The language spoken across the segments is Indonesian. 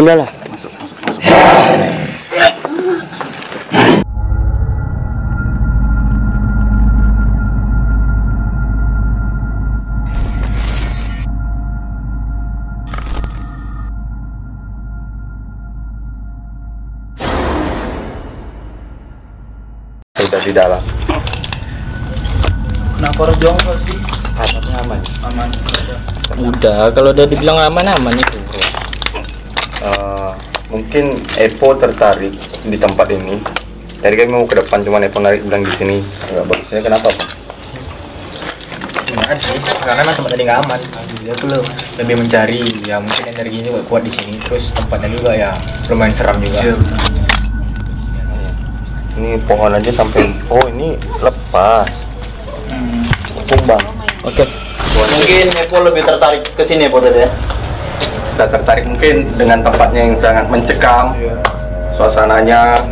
Udahlah. Masuk. Sudah di dalam. Kenapa harus jongkok sih? Atapnya aman. Aman. Udah, kalau udah dibilang aman-aman itu. Mungkin Epo tertarik di tempat ini. Tadi kan mau ke depan, cuman Epo narik bilang di sini nggak bagusnya. Kenapa, Pak? Nggak sih, karena emang tempat tadi nggak aman. Dia tuh lebih mencari, ya mungkin energinya juga kuat di sini. Terus tempatnya juga ya lumayan seram juga. Iya. Ini pohon aja sampai ini lepas. Bang. Oke. Mungkin Epo lebih tertarik ke sini Epo tadi ya. Saya tertarik mungkin dengan tempatnya yang sangat mencekam, suasananya,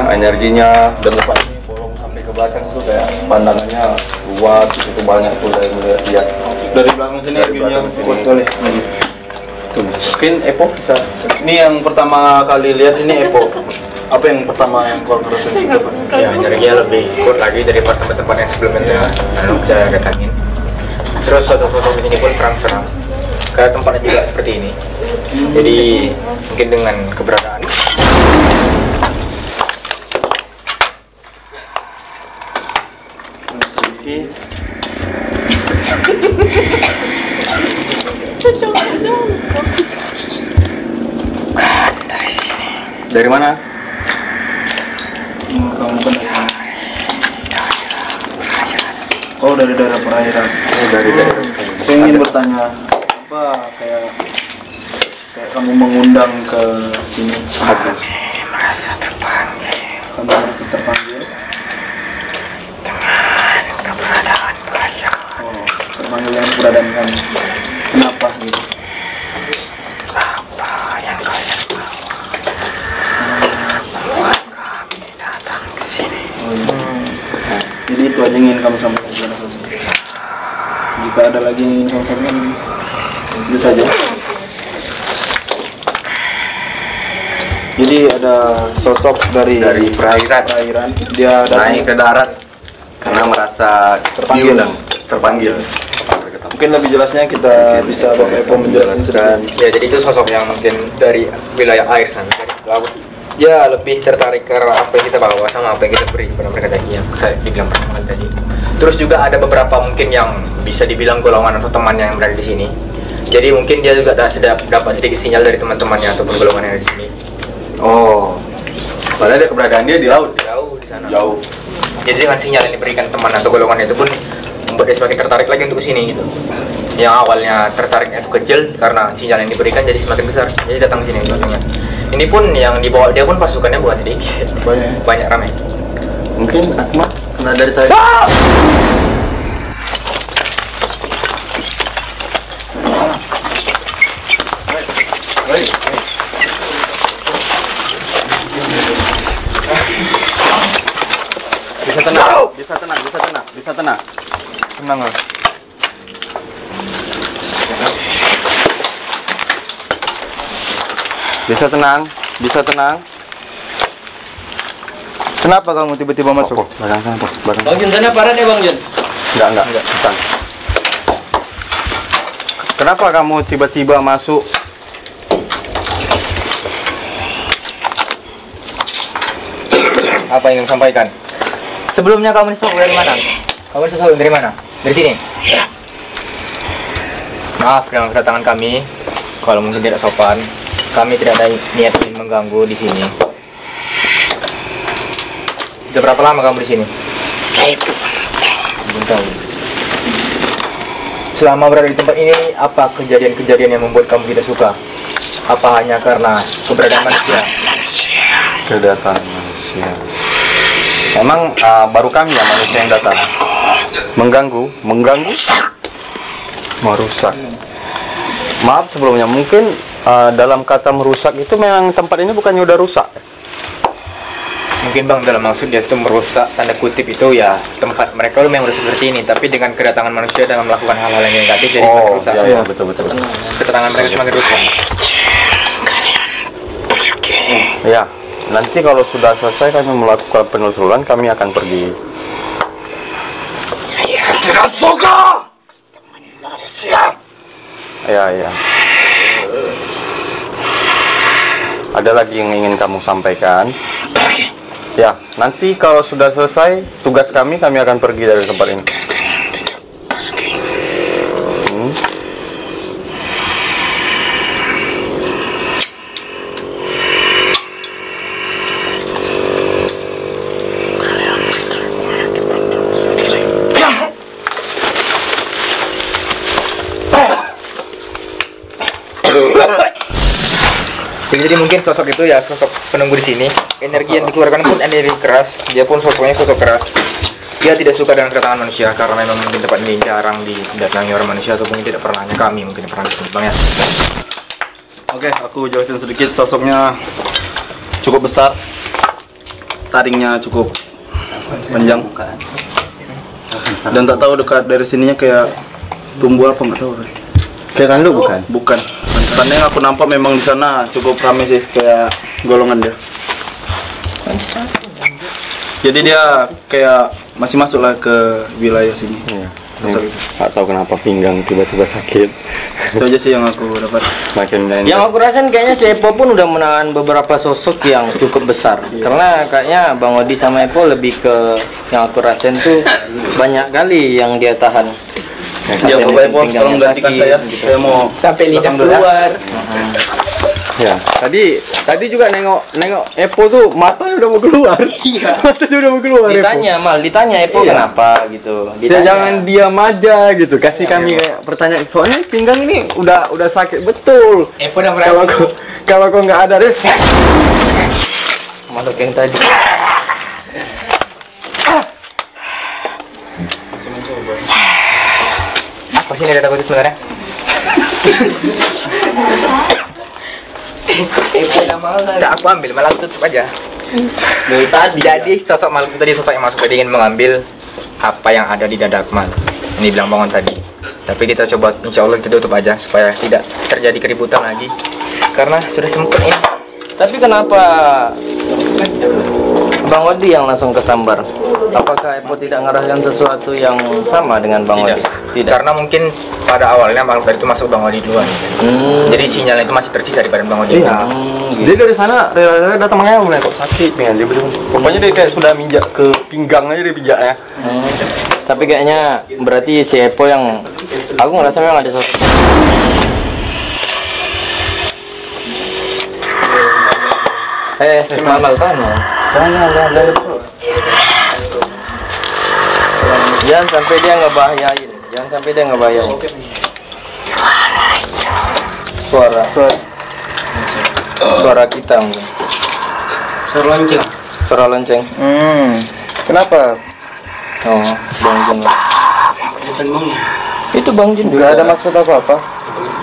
energinya, dan tempat ini bolong sampai ke belakang itu kayak pandangannya luas, itu banyak tuh dari lihat Dari belakang sini Dari view-nya belakang sini. kuat kali. tuh. Mungkin Epo bisa. Ini yang pertama kali lihat ini Epo. Apa yang pertama yang kau rasain itu Pak? Ya energinya lebih kuat lagi daripada tempat-tempat yang sebelumnya. Lalu saya datangin. Terus sosok-sosok di sini pun seram-seram. Kayak tempatnya juga seperti ini. Jadi mungkin dengan keberadaan Dari mana? Kamu benar. Oh dari daerah perairan. Dari Saya ingin bertanya apa kayak kamu mengundang ke sini? Bagus. Kamu merasa terpanggil terpanggil dengan keberadaan kamu. Kenapa gitu? Jadi itu aja yang ingin kamu sampaikan kepada kamu. Jika ada lagi yang ingin kamu sampaikan, itu saja. Jadi ada sosok dari perairan, dia Naik ke darat karena merasa Terpanggil. terpanggil. Mungkin lebih jelasnya kita bisa Bapak Epo menjelaskan sedikit. ya jadi itu sosok yang mungkin dari wilayah air sana dari laut. Ya lebih tertarik ke apa yang kita bawa sama apa yang kita beri kepada mereka tadi yang saya dibilang pertama kali tadi. Terus juga ada beberapa mungkin yang bisa dibilang golongan atau teman yang berada di sini. Jadi mungkin dia juga dapat sedikit sinyal dari teman-temannya ataupun golongan yang ada di sini. Oh, padahal dia keberadaan dia di laut. Jauh di sana. Jauh. Jadi dengan sinyal yang diberikan teman atau golongan itu pun membuat dia semakin tertarik lagi untuk kesini gitu. Yang awalnya tertariknya itu kecil karena sinyal yang diberikan jadi semakin besar. Jadi datang ke sini contohnya. Ini pun yang dibawa dia pun pasukannya bukan sedikit. Banyak ramai. Mungkin Akmal kena dari tadi. Bisa tenang. Tenang lah. Bisa tenang. Kenapa kamu tiba-tiba masuk? Barang sana, barang. Bang Jun sana parah deh Bang Jun. Enggak. Bukan. Kenapa kamu tiba-tiba masuk? Apa yang ingin sampaikan? Sebelumnya kamu disosok dari mana? Kamu disosok dari mana? Dari sini? Maaf dengan kedatangan kami. Kalau mungkin tidak sopan, kami tidak ada niat ingin mengganggu di sini. Sudah berapa lama kamu di sini? Belum tahu. Selama berada di tempat ini, apa kejadian-kejadian yang membuat kamu tidak suka? Apa hanya karena keberadaan manusia? Kedatangan manusia. Emang baru kami ya manusia yang datang. Mengganggu, merusak. Maaf sebelumnya, mungkin dalam kata merusak itu memang tempat ini bukannya udah rusak. Mungkin Bang dalam maksud dia itu merusak tanda kutip itu ya tempat mereka memang udah seperti ini, tapi dengan kedatangan manusia dalam melakukan hal-hal yang negatif jadi semakin rusak. Iya, betul. Keterangan mereka semakin rusak. Ya, nanti kalau sudah selesai kami melakukan penelusuran, kami akan pergi. Saya tidak suka teman Malaysia. Ya. Ada lagi yang ingin kamu sampaikan? Ya, nanti kalau sudah selesai tugas kami akan pergi dari tempat ini. Jadi mungkin sosok itu ya sosok penunggu di sini. Energi yang dikeluarkan pun energi keras. Dia pun sosoknya sosok keras. Dia tidak suka dengan kedatangan manusia karena memang mungkin tempat ini jarang didatangi orang manusia ataupun tidak pernah hanya kami mungkin pernah ketemu Bang ya. Oke, aku jelasin sedikit. Sosoknya cukup besar, taringnya cukup panjang, dan tak tahu dekat dari sininya kayak tumbuh apa nggak tahu. Kayak tanduk bukan? Bukan. Karena yang aku nampak memang di sana cukup ramai sih, kayak golongan dia. Jadi dia kayak masih masuk lah ke wilayah sini. Iya. Asal itu. Nggak tahu kenapa pinggang tiba-tiba sakit. Itu aja sih yang aku dapat. Makin lain. Yang aku rasain kayaknya si Epo pun udah menahan beberapa sosok yang cukup besar. Karena kayaknya Bang Odi sama Epo lebih ke yang aku rasain tuh banyak kali yang dia tahan. Ya, Bapak Epo tolong gantikan saya. Saya mau Sampai lidah belakang dulu. keluar. Ya, tadi juga nengok Epo tuh matanya udah mau keluar. Iya. Matanya udah mau keluar. Ditanya Epo Iya. kenapa gitu. Ya, jangan diam aja gitu. Kasih kami kayak pertanyaan. Soalnya pinggang ini udah sakit betul. Epo udah Kalau kau nggak ada refleks. Makhluk yang tadi. Apa sih ini ada takut sebenarnya? Tak, aku ambil malah aku tutup aja. Dari tadi. Jadi sosok makhluk itu tadi sosok yang masuk tadi ingin mengambil apa yang ada di dada Akmal. Ini bilang bangun tadi. Tapi kita coba insya Allah kita tutup aja supaya tidak terjadi keributan lagi. Karena sudah sempet ini. Tapi kenapa Bang Odi yang langsung kesambar? Apakah Epo tidak ngerasakan sesuatu yang sama dengan Bang Odi? Tidak. Karena mungkin pada awalnya makhluk tadi itu masuk Bang Odi duluan. Jadi sinyalnya itu masih tersisa di badan Bang Odi. Iya. Dia dari sana rela-rela datang makanya mulai kok sakit nih. Dia bilang, pokoknya dia kayak sudah minjak ke pinggang aja dia pijaknya. Tapi kayaknya berarti si Epo yang aku ngerasa memang ada sosok. Mamal tanah. Jangan. Jangan sampai dia ngebahayain. Suara kita mungkin. Suara lonceng. Kenapa? Oh, Bang Jun. Itu Bang Jun juga ada maksud apa-apa.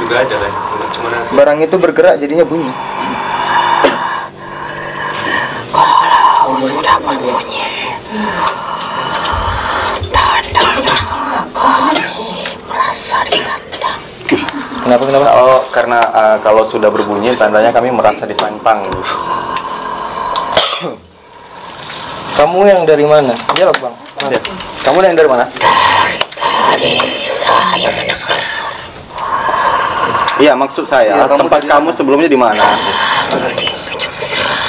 Juga ada lah, cuma Barang itu bergerak jadinya bunyi. Kenapa? Oh, karena kalau sudah berbunyi tandanya kami merasa ditantang. Kamu yang dari mana? Jawab Bang. Ya. Kamu yang dari mana? Iya, maksud saya, tempat kamu sebelumnya di mana?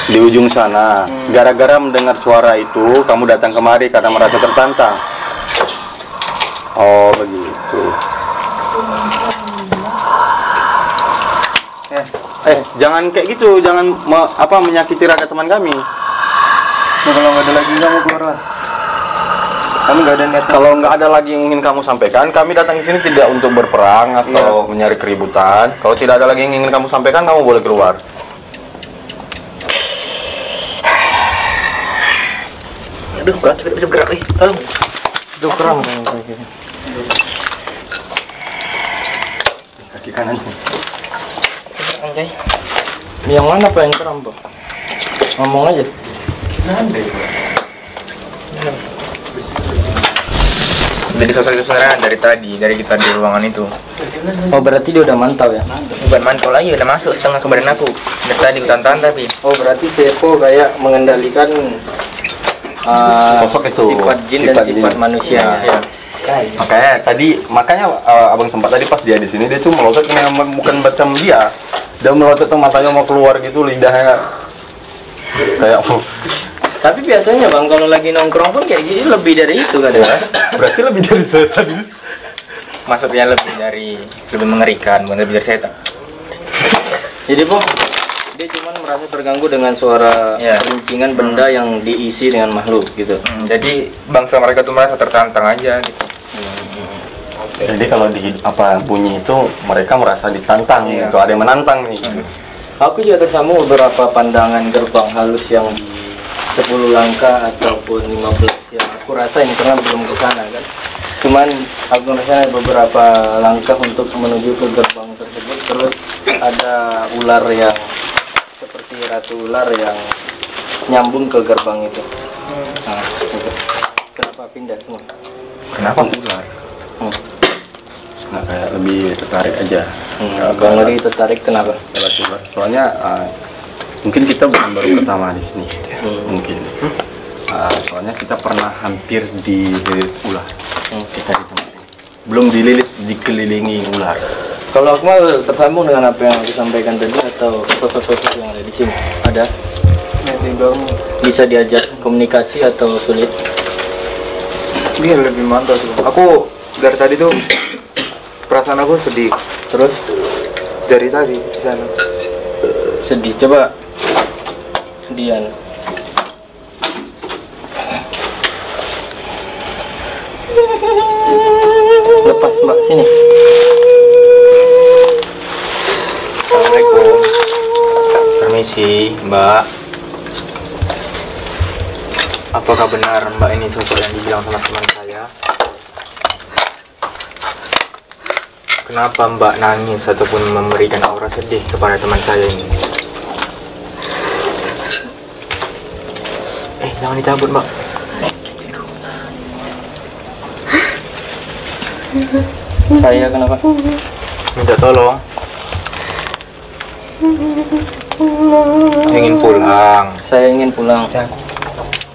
Di ujung sana. Gara-gara mendengar suara itu, kamu datang kemari karena merasa tertantang. Oh, begitu. Jangan kayak gitu, jangan menyakiti raga teman kami. Nah, kalau nggak ada lagi kamu keluar lah. Kamu nggak ada niat. Kalau nggak ada lagi yang ingin kamu sampaikan, kami datang ke sini tidak untuk berperang atau mencari keributan. Kalau tidak ada lagi yang ingin kamu sampaikan, kamu boleh keluar. Aduh, berat tidak bisa bergerak nih. Tolong. Itu kram kan kayak gini. Kaki kanan. Oke. Yang mana Pak yang kram, Bang? Ngomong aja. Jadi sosok itu sebenarnya dari tadi, dari kita di ruangan itu. Oh berarti dia udah mantau ya? Bukan mantul lagi, udah masuk setengah ke badan aku. Dari tadi aku tahan tapi. Oh berarti Sepo kayak mengendalikan Sosok itu, sifat jin dan sifat sifat jin. manusia. Iya. Makanya abang sempat tadi pas dia di sini dia tuh melotot memang bukan macam dia melotot tuh matanya mau keluar gitu, lidahnya kayak Tapi biasanya bang kalau lagi nongkrong pun kayak gini lebih dari itu kan ya? berarti lebih dari saya tadi. Maksudnya lebih mengerikan, bukan lebih dari setan. Jadi po dia cuma merasa terganggu dengan suara Ya. pelincingan benda yang diisi dengan makhluk gitu. Jadi bangsa mereka tuh merasa tertantang aja gitu. Jadi kalau di bunyi itu mereka merasa ditantang Iya. gitu, ada yang menantang nih. Aku juga tersambung beberapa pandangan gerbang halus yang di 10 langkah ataupun 15 yang aku rasain karena belum ke sana kan. Cuman aku rasa ada beberapa langkah untuk menuju ke gerbang tersebut, terus ada ular yang seperti ratu ular yang nyambung ke gerbang itu. Nah, gitu. Kenapa pindah semua? Kenapa ular? Nah, kayak lebih tertarik aja. Bang Ngeri tertarik kenapa? Ular. Soalnya mungkin kita bukan baru pertama di sini. Mungkin. Soalnya kita pernah hampir dililit ular. Kita di tempat ini. Belum dililit, dikelilingi ular. Kalau aku mal tersambung dengan apa yang disampaikan tadi atau sosok-sosok yang ada di sini ada? Bisa diajak komunikasi atau sulit? Dia lebih mantap sih. Aku dari tadi tuh perasaan aku sedih. Terus Dari tadi di sana. sedih, coba sedian. Lepas mbak sini. Assalamualaikum. Permisi, Mbak. Apakah benar Mbak ini sosok yang dibilang sama teman saya? Kenapa Mbak nangis ataupun memberikan aura sedih kepada teman saya ini? Jangan dicabut, Mbak. Saya kenapa? Minta tolong. Ingin pulang. Saya ingin pulang.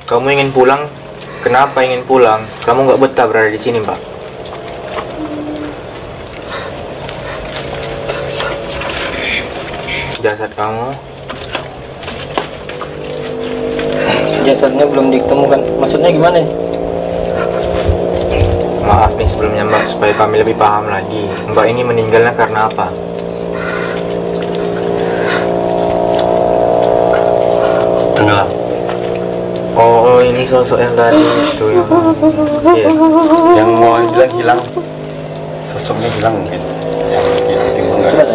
Kamu ingin pulang? Kenapa ingin pulang? Kamu nggak betah berada di sini, Mbak. Jasad kamu Jasadnya belum ditemukan. Maksudnya gimana? maaf nih sebelumnya Mbak, supaya kami lebih paham lagi. Mbak ini meninggalnya karena apa? Tenggelam. Oh, ini sosok yang tadi itu ya. Iya. Yang mau bilang hilang, sosoknya hilang mungkin. Yang timbul nggak ada.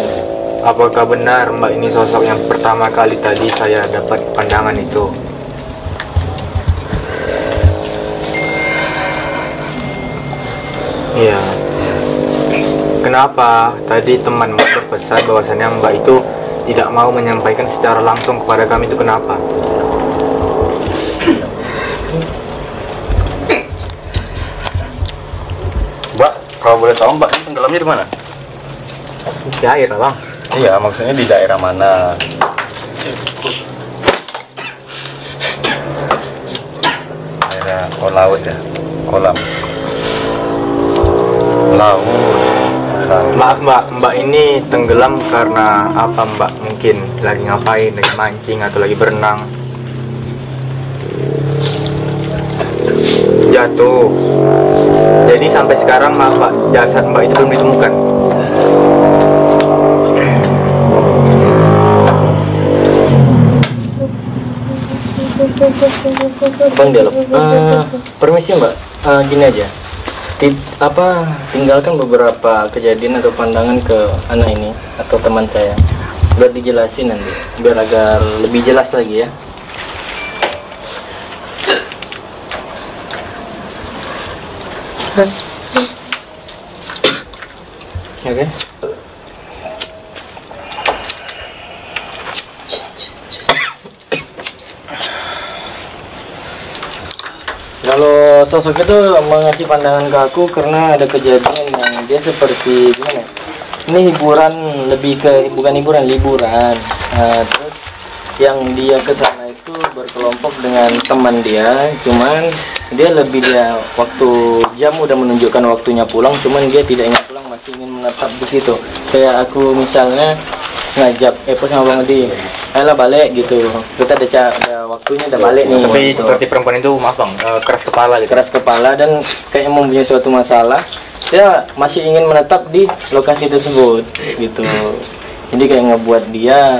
Apakah benar Mbak ini sosok yang pertama kali tadi saya dapat pandangan itu? Iya. Kenapa tadi teman Mbak berpesan bahwasannya Mbak itu tidak mau menyampaikan secara langsung kepada kami, itu kenapa? Mbak, kalau boleh tahu Mbak ini tenggelamnya di mana? Di air lah, Bang. Iya, maksudnya di daerah mana? Daerah laut ya, kolam. Laut. Maaf Mbak, Mbak ini tenggelam karena apa Mbak? Mungkin lagi ngapain, lagi mancing atau lagi berenang? Jatuh. Jadi sampai sekarang maaf Mbak, jasad Mbak itu belum ditemukan. Bang Dialog. Permisi Mbak, gini aja. Tinggalkan beberapa kejadian atau pandangan ke anak ini atau teman saya biar dijelasin nanti, biar agar lebih jelas lagi ya. Oke. Kalau sosok itu mengasih pandangan ke aku karena ada kejadian yang dia seperti gimana ya? Ini hiburan, lebih ke bukan hiburan, liburan. Nah, terus yang dia ke sana itu berkelompok dengan teman dia, cuman dia waktu jam udah menunjukkan waktunya pulang, cuman dia tidak ingin pulang, masih ingin menetap di situ. Kayak aku misalnya ngajak sama Bang Edi, ayolah balik gitu, kita ada waktunya, udah balik nih. Tapi gitu. seperti perempuan itu, maaf bang, keras kepala gitu. Keras kepala dan kayaknya mempunyai suatu masalah, dia masih ingin menetap di lokasi tersebut gitu. Jadi kayak ngebuat dia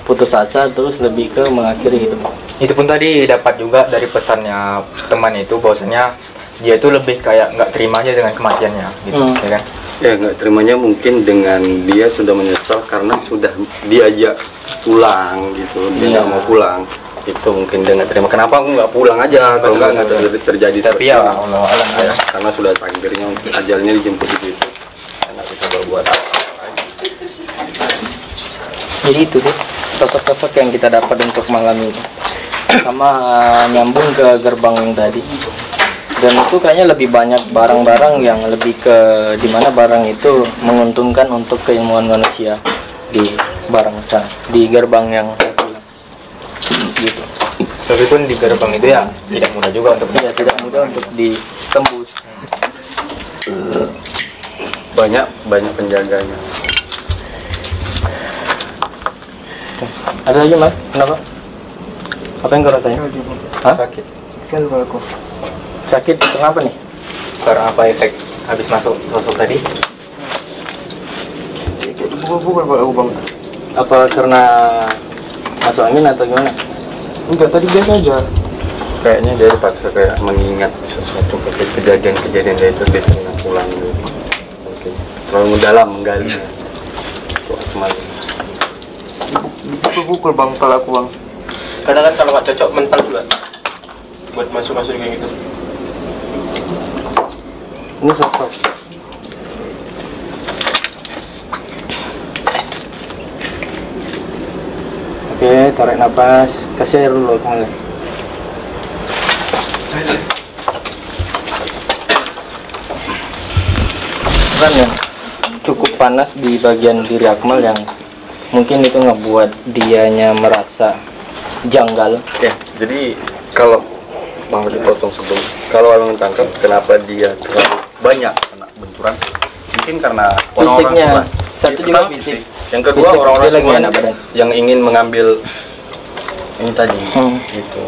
putus asa, terus lebih ke mengakhiri hidup. Itu pun tadi dapat juga dari pesannya teman itu, bahwasanya dia itu lebih kayak nggak terima aja dengan kematiannya gitu, ya kan? Ya nggak terimanya mungkin dengan dia sudah menyesal karena sudah diajak pulang gitu, dia nggak mau pulang. Itu mungkin dia nggak terima. Kenapa aku nggak pulang aja? Kalau nggak terjadi. Tapi ya Allah alam ya. Karena sudah takdirnya ajalnya dijemput di situ. Nggak bisa berbuat apa. Jadi itu sih sosok-sosok yang kita dapat untuk malam ini, sama nyambung ke gerbang yang tadi. Dan itu kayaknya lebih banyak barang-barang yang lebih ke dimana barang itu menguntungkan untuk keilmuan manusia di barang sana, di gerbang yang gitu. Tapi pun di gerbang itu ya tidak mudah juga untuk Tidak mudah untuk ditembus. Banyak penjaganya. Ada lagi Mas? Kenapa? Apa yang kau rasain? Hah? sakit. Sakit kenapa nih? Karena apa efek habis masuk sosok tadi? Pukul aku bang. Apa karena masuk angin atau gimana? Enggak, tadi biasa aja. Kayaknya dia dipaksa kayak mengingat sesuatu kejadian dia itu dia pernah pulang gitu. Mungkin terlalu mendalam menggali. Pukul bang, kalau aku bang. Kadang kan kalau nggak cocok mental juga buat masuk kayak gitu. Ini sosok. Oke, tarik nafas, kasih air dulu kembali. Kan ya, cukup panas di bagian diri Akmal yang mungkin itu ngebuat dianya merasa janggal. Ya, jadi kalau mau dipotong sebelum, kalau abang tangkap kenapa dia terlalu banyak kena benturan? Mungkin karena orang-orang Fisiknya, tua. satu juga fisik. Yang kedua Fisik, orang-orang dia lagi semua enak badan. yang ingin mengambil ini tadi, gitu.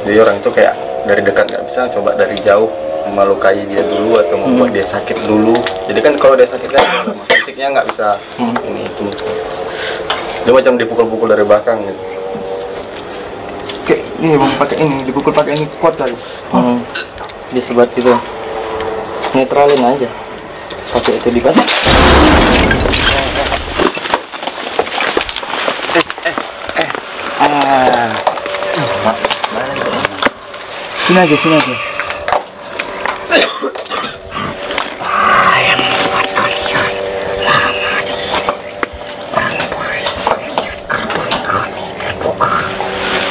Jadi orang itu kayak dari dekat nggak bisa, coba dari jauh melukai dia dulu atau membuat dia sakit dulu. Jadi kan kalau dia sakit kan fisiknya nggak bisa ini itu. Dia macam dipukul-pukul dari belakang gitu. Kayak ini bang, pakai ini, dipukul pakai ini kuat kali. Disebat gitu. Netralin aja. Pakai itu di mana? Sini aja.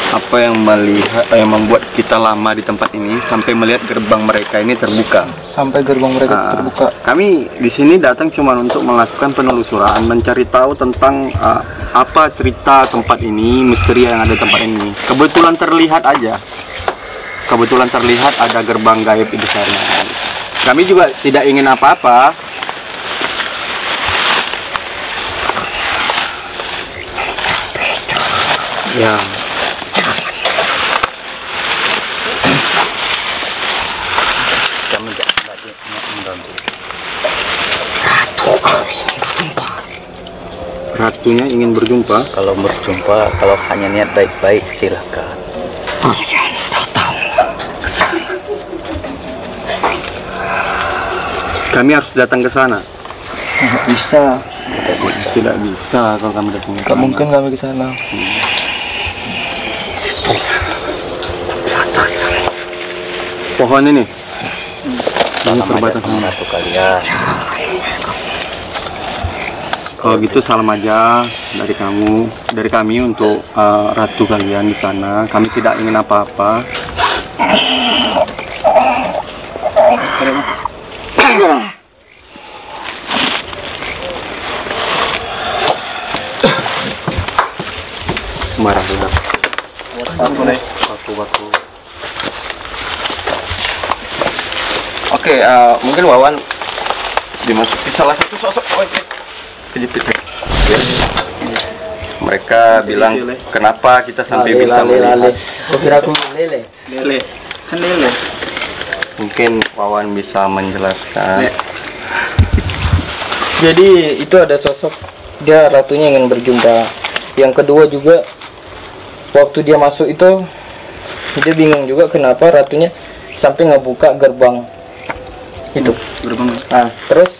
Apa yang membuat kita lama di tempat ini sampai melihat gerbang mereka ini terbuka? Sampai gerbang mereka terbuka. Kami di sini datang cuma untuk melakukan penelusuran, mencari tahu tentang apa cerita tempat ini, misteri yang ada di tempat ini. Kebetulan terlihat ada gerbang gaib di sana. Kami juga tidak ingin apa-apa. Ya. Ratunya ingin berjumpa. Kalau berjumpa, kalau hanya niat baik-baik, silakan. Kami harus datang ke sana. Bisa. Tidak bisa kalau kami datang ke sana. Gak mungkin kami ke sana. Pohon ini. Ini Salam aja perbatasan. sama ratu kalian. Kalau gitu salam aja dari kami untuk ratu kalian di sana. Kami tidak ingin apa-apa. Marah banget. Baku. Oke, mungkin Wawan dimasuki salah satu sosok. Oke. Kejepit. Ya. Mereka bilang kenapa kita sampai bisa melihat. Kok kira aku lele? Lele. Kan lele. Mungkin Wawan bisa menjelaskan. Jadi itu ada sosok, dia ratunya ingin berjumpa. Yang kedua juga waktu dia masuk itu dia bingung juga kenapa ratunya sampai ngebuka gerbang itu. Gerbang. Nah, terus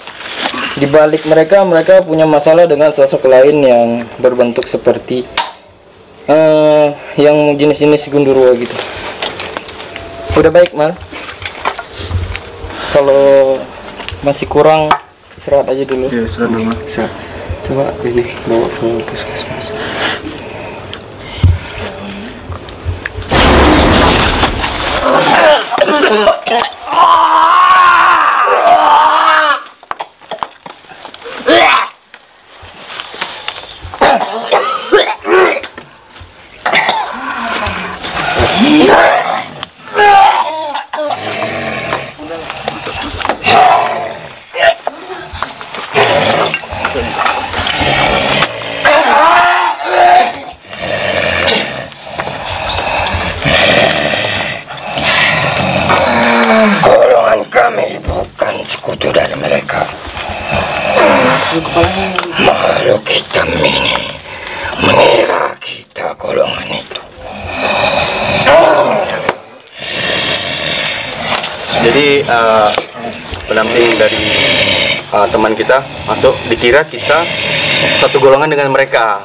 di balik mereka punya masalah dengan sosok lain yang berbentuk seperti yang jenis-jenis gundurwo gitu. Udah baik mal. Kalau masih kurang istirahat aja dulu. Ya, istirahat dulu. Coba ini bawa ke puskesmas. Golongan kami bukan sekutu dari mereka. Makhluk hitam ini mengira kita golongan itu. Jadi pendamping dari teman kita masuk, dikira kita satu golongan dengan mereka.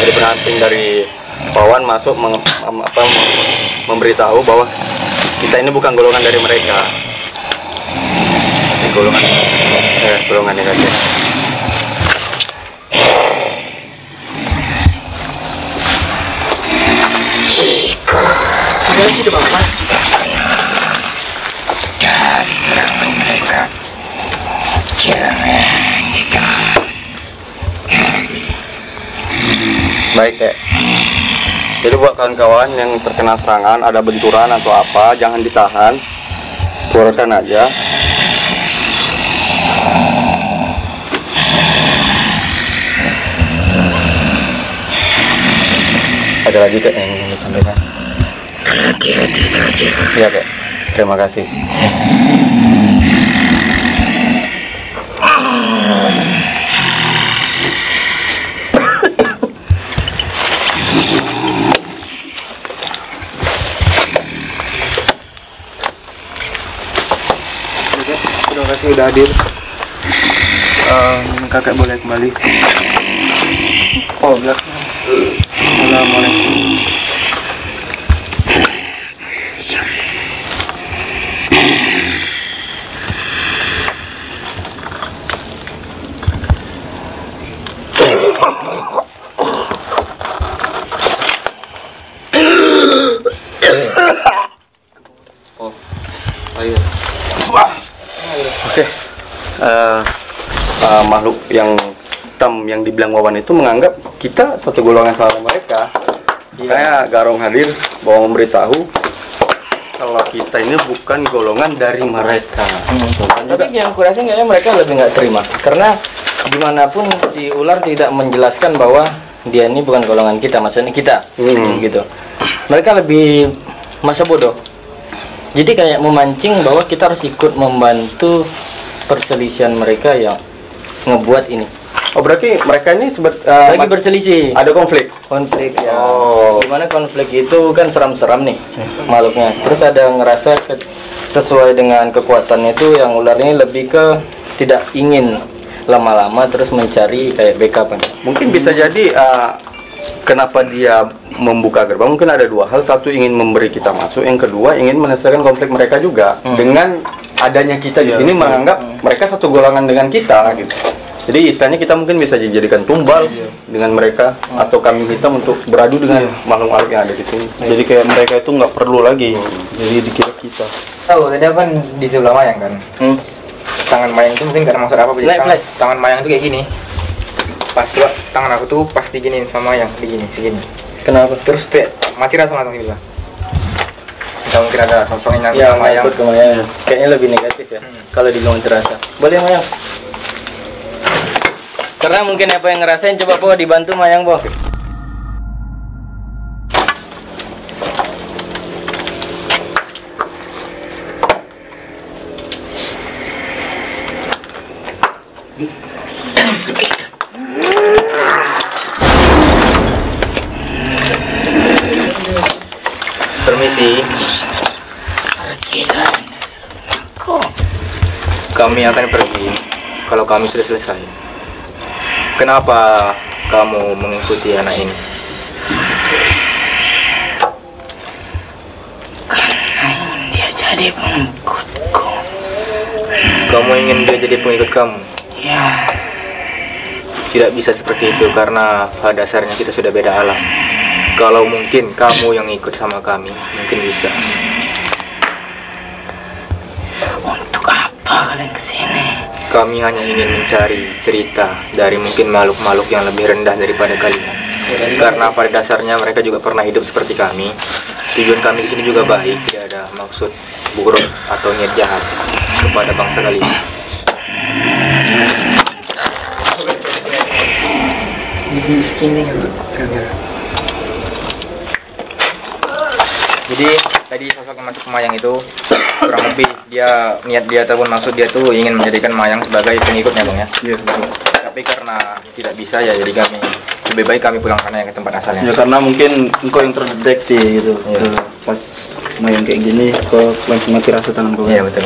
Jadi pendamping dari Wawan masuk memberitahu bahwa kita ini bukan golongan dari mereka. Ini golongan ini aja. Dari serangan mereka, jangan ditahan. Baik ya. Jadi buat kawan-kawan yang terkena serangan, ada benturan atau apa, jangan ditahan, keluarkan aja. Ada lagi Kak yang ingin disampaikan? Hati-hati saja. Iya Kak, terima kasih. Terima kasih udah hadir. Kakak boleh kembali. Oh, belakang. Assalamualaikum. Oke. Makhluk yang hitam yang dibilang Wawan itu menganggap kita satu golongan sama mereka. Makanya Garong hadir bahwa memberitahu kalau kita ini bukan golongan dari mereka. Tapi yang kurasa kayaknya mereka lebih nggak terima karena dimanapun si ular tidak menjelaskan bahwa dia ini bukan golongan kita, maksudnya kita, gitu. Mereka lebih masa bodoh. Jadi kayak memancing bahwa kita harus ikut membantu perselisihan mereka yang ngebuat ini. Oh berarti mereka ini lagi berselisih. Ada konflik ya. Dimana konflik itu kan seram-seram nih makhluknya. Terus ada yang ngerasa sesuai dengan kekuatannya itu yang ular ini lebih ke tidak ingin lama-lama terus mencari kayak backup. Mungkin bisa jadi kenapa dia membuka gerbang mungkin ada dua hal. Satu ingin memberi kita masuk, yang kedua ingin menyelesaikan konflik mereka juga. Dengan adanya kita di sini menganggap mereka satu golongan dengan kita gitu. Jadi istilahnya kita mungkin bisa dijadikan tumbal dengan mereka atau kambing hitam untuk beradu dengan makhluk-makhluk yang ada di sini. Jadi kayak mereka itu nggak perlu lagi. Jadi dikira kita. Tahu tadi aku kan di sebelah Mayang kan. Tangan Mayang itu mungkin karena maksud apa? Light flash. Tangan Mayang itu kayak gini. Pas tuh tangan aku tuh pas diginiin sama Mayang, digini, segini. Kenapa? Terus kayak mati rasa langsung hilang. Kita mungkin ada sosok yang Ya, sama Mayang. ikut ke Mayang. Kayaknya lebih negatif ya. Kalau dibilang terasa. Boleh Mayang. Karena mungkin apa yang ngerasain, coba Po dibantu Mayang Po. Permisi. Perkiraan aku. Kami akan pergi kalau kami sudah selesai. Kenapa kamu mengikuti anak ini? Karena dia jadi pengikutku. Kamu ingin dia jadi pengikut kamu? Ya, Tidak bisa seperti itu karena pada dasarnya kita sudah beda alam. Kalau mungkin kamu yang ikut sama kami, mungkin bisa. untuk apa kalian kesini? Kami hanya ingin mencari cerita dari mungkin makhluk-makhluk yang lebih rendah daripada kalian. Karena pada dasarnya mereka juga pernah hidup seperti kami. Tujuan kami di sini juga baik, tidak ada maksud buruk atau niat jahat kepada bangsa kalian. Jadi tadi sosok yang masuk ke Mayang itu kurang lebih niat dia ataupun maksud dia tuh ingin menjadikan Mayang sebagai pengikutnya Bang ya. Iya. Tapi karena tidak bisa ya jadi kami lebih baik kami pulang sana ke tempat asalnya. Ya karena mungkin engkau yang terdeteksi gitu. Pas Mayang kayak gini, kau langsung mati rasa tangan kau. Iya betul.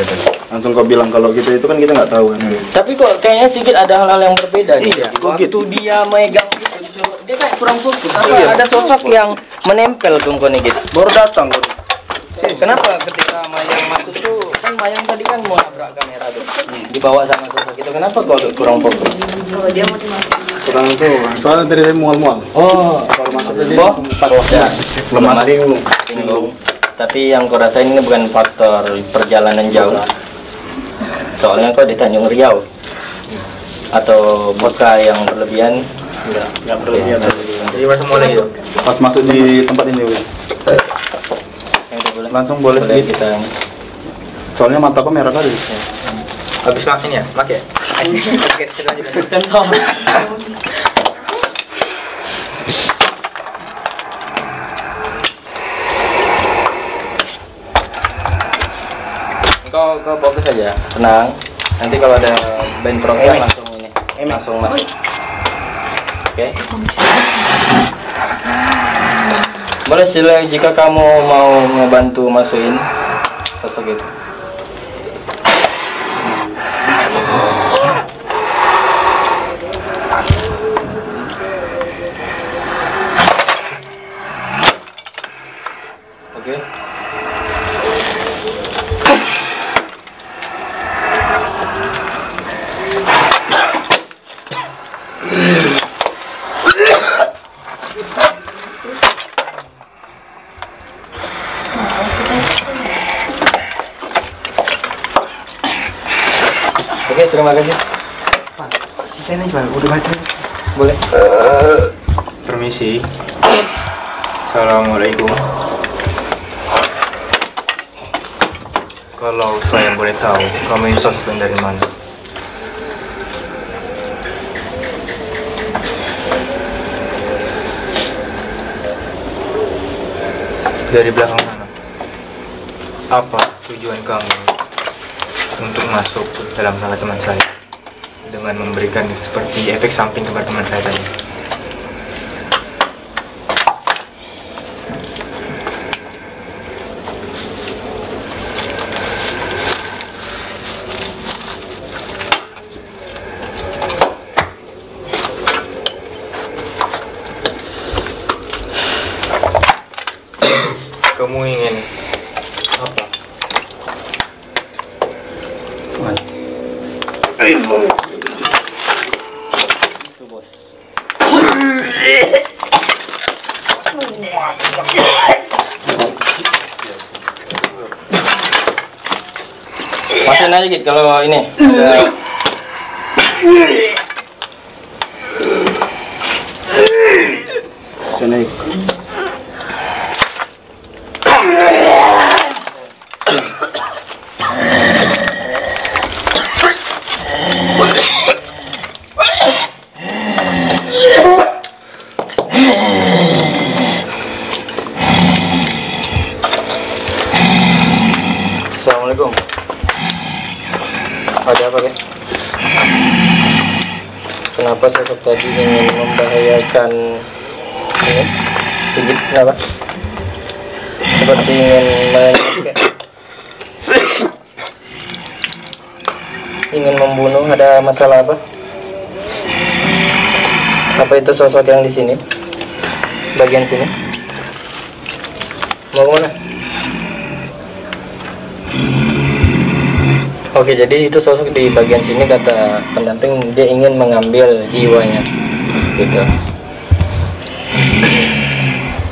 Langsung kau bilang kalau kita itu kan kita nggak tahu kan. Tapi kok kayaknya sedikit ada hal-hal yang berbeda nih. Iya, kok Waktu gitu? dia megang gitu, disuruh- dia kayak kurang fokus. Apa ada sosok yang menempel ke engkau nih gitu. Baru datang kau. Kenapa ketika Mayang masuk tuh kan Mayang tadi kan mau nabrak kamera tuh dibawa sama sosok itu, kenapa kau kurang fokus? Kurang itu. Soalnya tadi saya mual-mual. Oh, Kalau masuk tadi Boh, langsung pas udah lemas. bingung. Tapi yang kau rasain ini bukan faktor perjalanan jauh. Soalnya kau di Tanjung Riau atau beka yang berlebihan. Nggak berlebihan. Jadi masa mulai gitu. Pas masuk di tempat ini, Wi. Yang itu boleh. Langsung boleh gitu. kita. Soalnya mata kau merah kali. Habis makan ya, pakai. Oke, selanjutnya. Sensor. Kau fokus aja, tenang. Nanti kalau ada bentroknya langsung ini, langsung masuk. Oke. Boleh sila jika kamu mau ngebantu masukin sosok itu. Oke. Oke, terima kasih. Boleh. Permisi. Assalamualaikum. Kalau saya boleh tahu, kamu ini sosok dari mana? Dari belakang sana. Apa tujuan kamu untuk masuk dalam salah teman saya dengan memberikan seperti efek samping kepada teman saya tadi? Kamu ingin apa? Masukin aja gitu kalau ini ada. Naik. Assalamualaikum. Ada apa, Kek? Kenapa sosok tadi ingin membahayakan ini? Sigit, kenapa? Seperti ingin ingin membunuh, ada masalah apa? Apa itu sosok yang di sini? Bagian sini? Mau kemana? Oke, jadi itu sosok di bagian sini, kata pendamping dia ingin mengambil jiwanya gitu.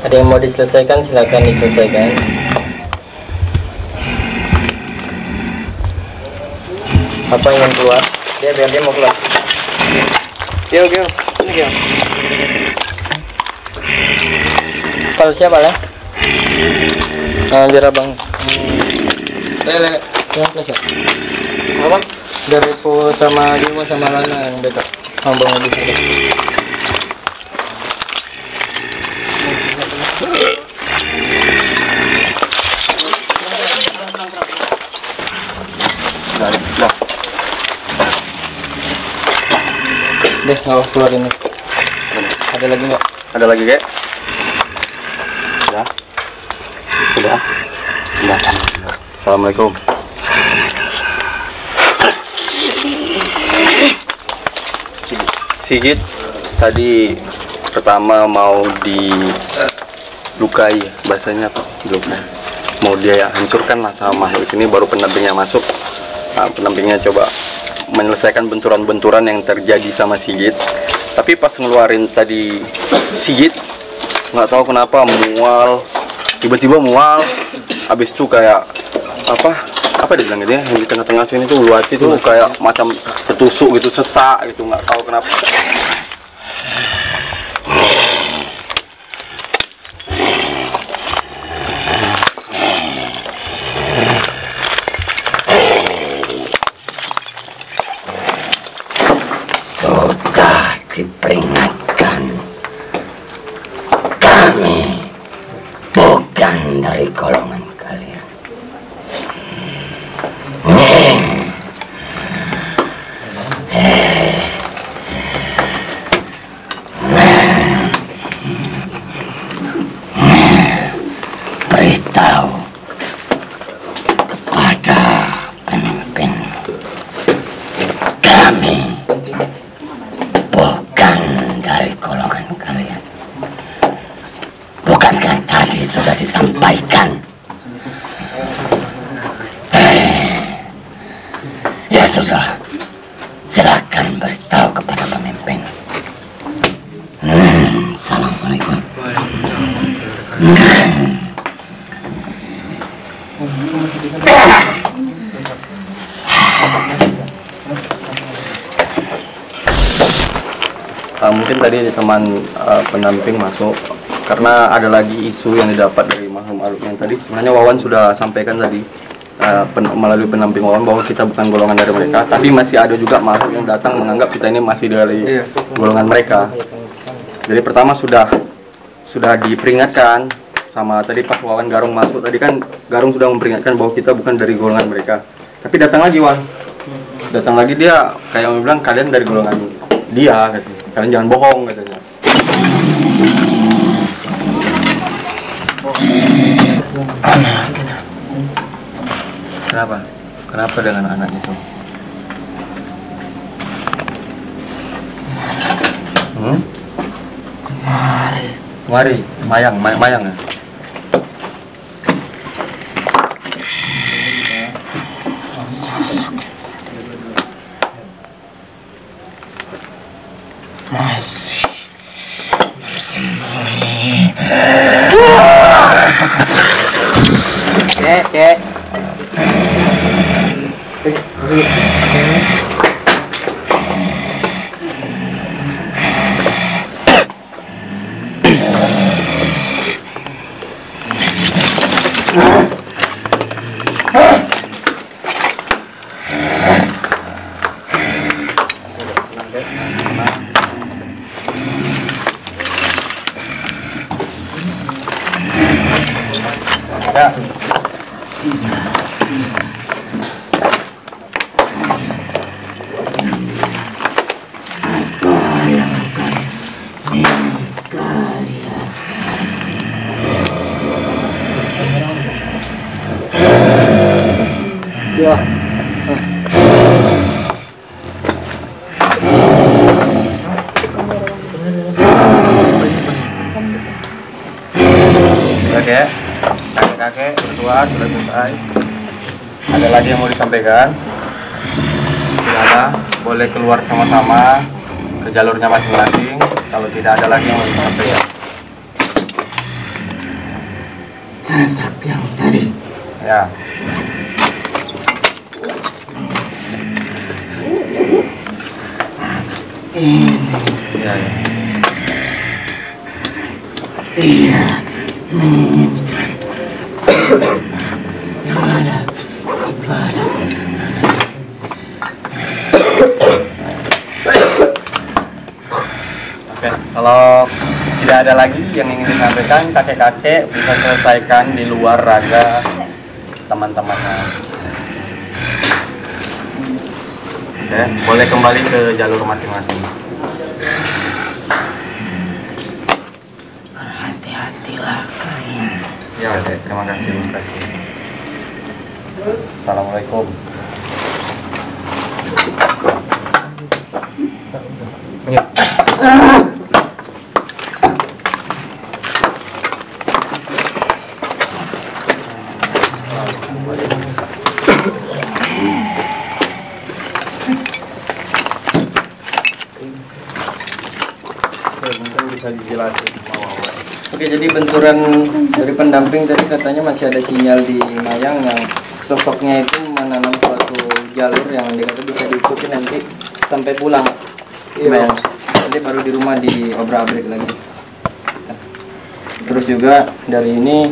Ada yang mau diselesaikan, silakan diselesaikan. Apa ingin keluar? Biar dia mau keluar. Gil, sini Gil. Kalau siapa lah? Biar abang. Lele. Yang kelas ya? Apa? Dari Po sama Dewa sama Lana yang beda. Abang lebih ada. Deh, nggak keluar ini. Ada lagi nggak? Ada lagi, Kek? Sudah. Assalamualaikum. Sigit tadi pertama mau dilukai, bahasanya apa? Dilukai. Mau dia hancurkan lah sama makhluk sini, baru pendampingnya masuk. Nah, pendampingnya coba menyelesaikan benturan-benturan yang terjadi sama Sigit. Tapi pas ngeluarin tadi Sigit, nggak tahu kenapa mual, tiba-tiba mual. Habis itu kayak apa dia bilang gitu ya, yang di tengah-tengah sini tuh Luati tuh kayak macam tertusuk gitu, sesak gitu, nggak tahu kenapa. Sudah diperingatkan, kami bukan dari golongan kalian. Beritahu kepada pemimpin, kami bukan dari golongan kalian. Bukankah tadi sudah disampaikan? Ya sudah, silakan beritahu kepada pemimpin. Assalamualaikum. Mungkin tadi teman pendamping masuk karena ada lagi isu yang didapat dari makhluk yang tadi. Sebenarnya Wawan sudah sampaikan tadi melalui pendamping Wawan bahwa kita bukan golongan dari mereka, tapi masih ada juga makhluk yang datang menganggap kita ini masih dari golongan mereka. Jadi pertama sudah diperingatkan sama tadi pas Wawan Garung masuk tadi kan, Garung sudah memperingatkan bahwa kita bukan dari golongan mereka. Tapi datang lagi Wan, datang lagi dia kayak bilang kalian dari golongan dia, katanya. Kalian jangan bohong, katanya. Anak gitu. Kenapa? Kenapa dengan anak itu? Mari, mayang ya? Masih bersembunyi. Kek. Ya. Oke, kakek berdua sudah selesai. Ada lagi yang mau disampaikan? Silakan, boleh keluar sama-sama ke jalurnya masing-masing. Kalau tidak ada lagi yang mau disampaikan. Sosok yang tadi Ya. ini Ya, ya. ia menginginkan kepada Oke, kalau tidak ada lagi yang ingin disampaikan, kakek-kakek bisa selesaikan di luar raga teman-temannya. Oke, boleh kembali ke jalur masing-masing. hati-hatilah kalian. Ya, oke, terima kasih. Assalamualaikum. Mungkin bisa dijelasin. Oke, jadi benturan dari pendamping tadi katanya masih ada sinyal di Mayang yang sosoknya itu menanam suatu jalur yang dikata bisa diikuti nanti sampai pulang. Mayang. Nanti baru di rumah diobrak-abrik lagi. Terus juga dari ini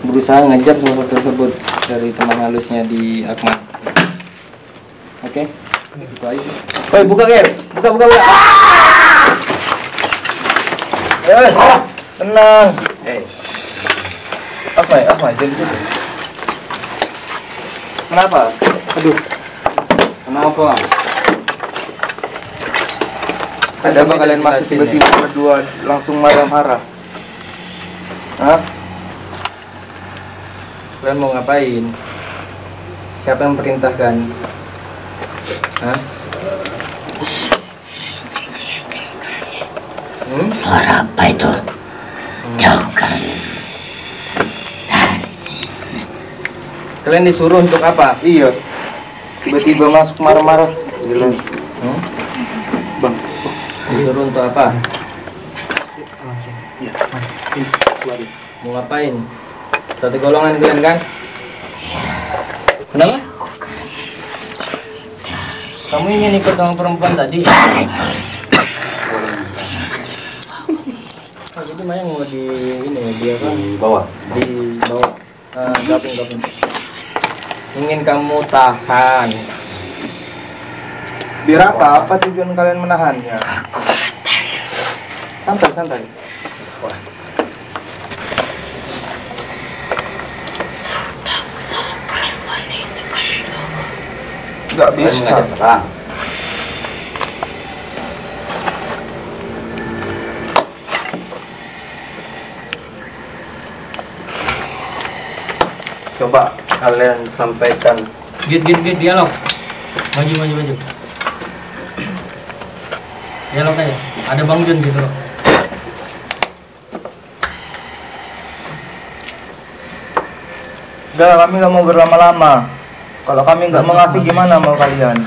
berusaha ngejar sosok tersebut dari teman halusnya di Akmal. Oke, itu aja. Woi, buka Ger, buka. Tenang. Asmai, jadi gitu. Kenapa? Aduh. Kenapa? Ada apa kalian masuk tiba-tiba berdua langsung marah-marah? Hah? Kalian mau ngapain? Siapa yang perintahkan? Hah? Suara apa itu? Jauhkan. Kalian disuruh untuk apa? Iya. Tiba-tiba masuk marah-marah. Gila. Bang. Disuruh untuk apa? Mau ngapain? Satu golongan kalian kan? Kenapa? Kamu ingin ikut sama perempuan tadi? Oh, jadi Maya mau di ini ya, dia kan Di bawah. di bawah. Gabung. Ingin kamu tahan. Biar apa? Apa tujuan kalian menahannya? Santai. Gak bisa. Coba kalian sampaikan. Git dialog. Maju. Dialog aja. Ada Bang Jun gitu loh. Udah, kami nggak mau berlama-lama. Kalau kami nggak mau ngasih, gimana mau kalian?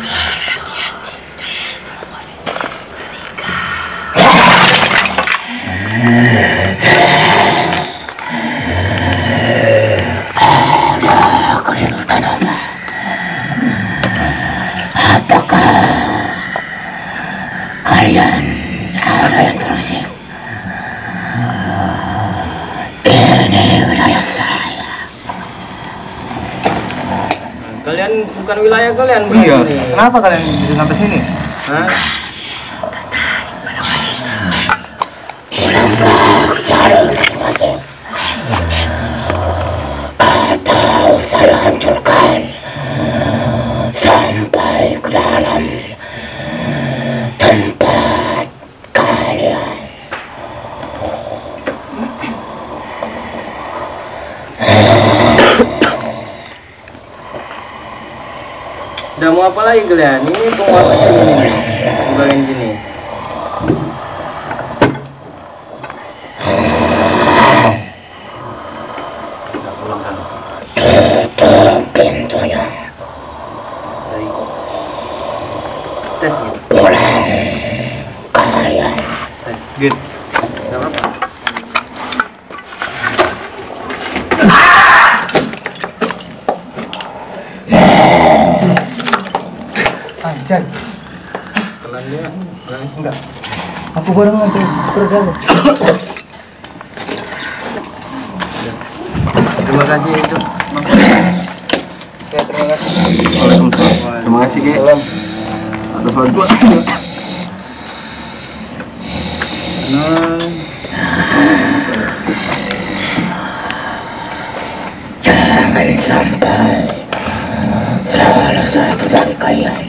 Kalian bukan wilayah kalian Iya. berarti. Kenapa kalian bisa sampai sini? Hah? Pulanglah ke cari masing-masing. Atau saya hancurkan sampai ke dalam tempat kalian. Udah mau apa lagi kalian? Ini penguasanya gini nih. Bagian sini. Tutup pintunya. Tes gitu. Pulang kalian. Git. Gak apa-apa. Anjay. Kalian dia Enggak. Aku bareng aja kerja. terima kasih itu. Ya, terima kasih. Waalaikumsalam. Terima kasih, Ki. Salam. Ada bantuan. Jangan sampai salah satu dari kalian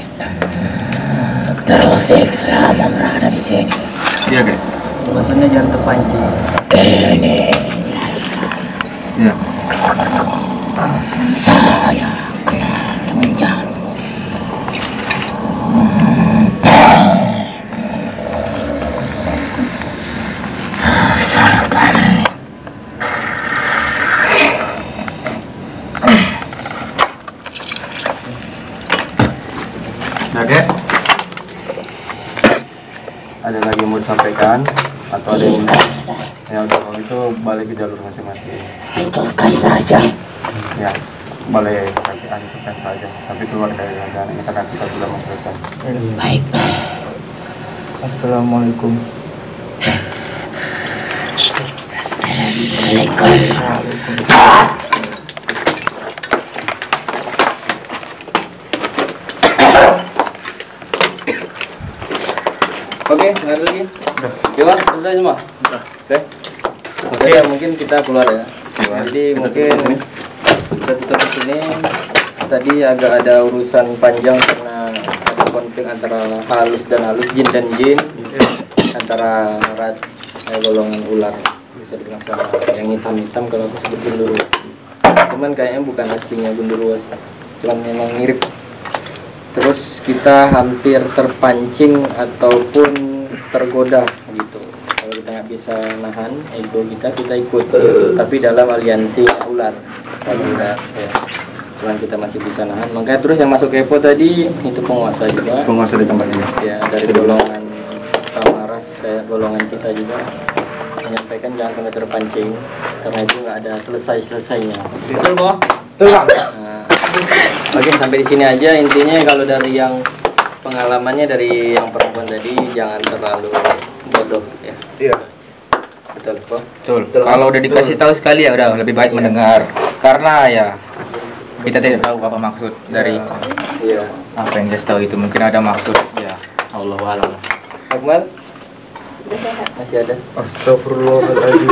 terusik selama berada di sini. Iya, Ki. Maksudnya jangan terpancing. Ini Iya. saya kenal dengan jalan. Asalkan Ya, Ki. Ada lagi yang mau disampaikan atau ada yang kalau itu balik ke jalur masing-masing. hancurkan saja. Ya, boleh kasih hancurkan saja. Tapi keluar dari raja ini karena kita sudah mau selesai. Baik. Assalamualaikum. Waalaikumsalam. Oke, nggak ada lagi. Gimana? Selesai semua? Oke. Oke, ya, mungkin kita keluar ya. Jadi mungkin kita tutup di sini. Tadi agak ada urusan panjang karena ada konflik antara halus dan halus, jin dan jin, antara rat golongan ular, bisa dibilang sama yang hitam-hitam kalau aku sebut gundurwo. Cuman kayaknya bukan aslinya gundurwo sih, cuman memang mirip. Terus kita hampir terpancing ataupun tergoda gitu. Kalau kita nggak bisa nahan ego kita ikut. Tapi dalam aliansi ular, kalau ular ya. Cuman kita masih bisa nahan. Makanya terus yang masuk kepo tadi itu penguasa juga. Penguasa di tempat ini. Ya dari golongan sama ras kayak golongan kita juga menyampaikan jangan sampai terpancing karena itu nggak ada selesainya. Betul, Boh? Betul, Bang. Nah, oke, sampai di sini aja intinya. Kalau dari yang pengalamannya dari yang perempuan tadi jangan terlalu bodoh ya. Iya. Betul, Boh? Betul. Kalau udah dikasih tahu sekali ya udah lebih baik mendengar. Karena ya kita tidak tahu apa maksud dari Iya. apa yang dia tahu itu. Mungkin ada maksud ya. Allah alam. Akmal? Masih ada? Astagfirullahaladzim.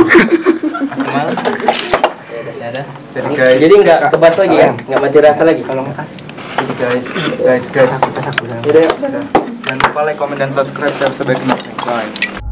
Akmal? Masih ada? Jadi guys, Jadi nggak tebas lagi kan? Nggak mati rasa lagi? guys. Yaudah, yuk. Jangan lupa like, comment, dan subscribe share sebaiknya. Bye.